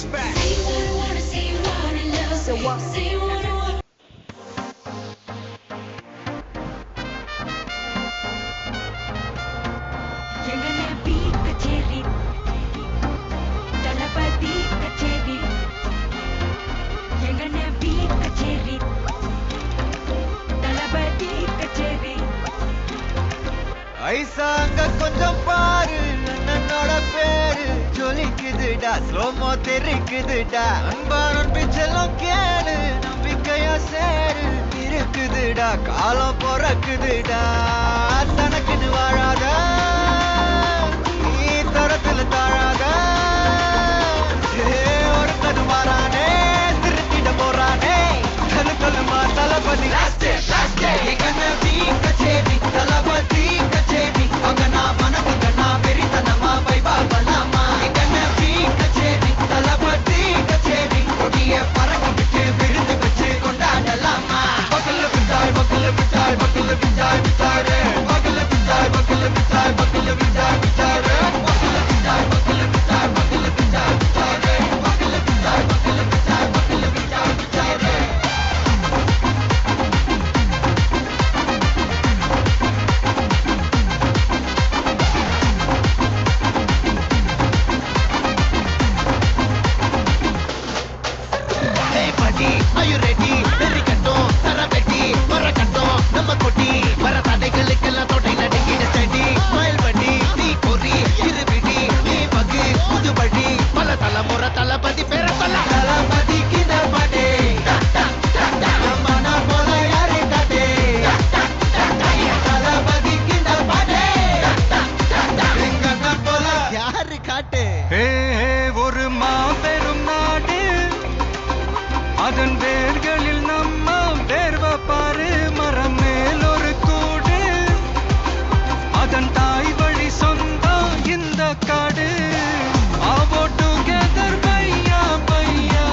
flashback. So what? ஐசாங்க கொஞ்சம் பாரு அண்ணனோட பேரு ஜொலிக்குதுடா ஸ்லோமோ தெரிக்குதுடா அன்பானன் பிச்செல்லாம் கேளு நம்பிக்கையா சேரு இருக்குதுடா காலம் பொறக்குதுடா தனக்குன்னு வாழாத நீ தரத்துல தாழாத ஒருத்தனு மாறானே திருத்திட போறானே தனு கொல்லுமா தளபதி கச்சேரி தளபதி கச்சேரி அங்கனா மனதுங்கனா வெறித்தனமா வைபாவலாமா கண்ணபி கச்சேரி தளபதி கச்சேரி கொடிய பறக்க விட்டு விருந்து வச்சு கொண்டாடலாமா பக்கல்ல விட்டாய் பக்கல்ல விட்டாய் பக்கல்ல விட்டாய் விட்டாரு பக்கல்ல விட்டாய் பக்கல்ல விட்டாய் பக்கல்ல விட்டாய் விட்டாரு பக்கல்ல விட்டாய் பக்கல்ல விட்டாய் பக்கல்ல விட்டாய் விட்டாரு பக்கல்ல விட்டாய் பக்கல்ல விட்டாய் பக்கல்ல விட்டாய் விட்டாரு Are you ready? Very கட்டும் சரவெட்டி வர கட்டும் நம்ம கொட்டி வர தடைகளுக்கெல்லாம் தொட்டை நடுங்கிட ஸ்டடி ஸ்மைல் பண்ணி தீ பொறி இருவிடி நீ பகு புது வழி பல தலைமுறை தளபதி பேர பல தளபதிக்கு பாடே நம்மனா போல யாரே காட்டே தளபதிக்கு பாடே எங்கண்ணா போல யாரு காட்டே ஒரு மாபெரும் நாடு அதன் வேர்களில் நம்ம வேர்வ பாரு மரம் மேல் ஒரு கூடு அதன் தாய் வழி சொந்தம் இந்த காடு ஆவோ டுகெதர் பையா பையா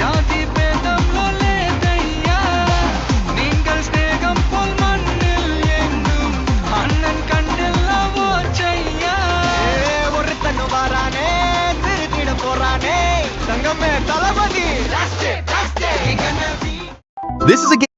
ஜாதி பேதம் லோலே தையா நீங்கள் ஸ்நேகம் போல் மண்ணில் எங்கும் அண்ணன் கண்ணில் அவோ செய்யா ஒருத்தனு வாரானே திருத்திட போறானே தங்கமே தளபதி This is a game.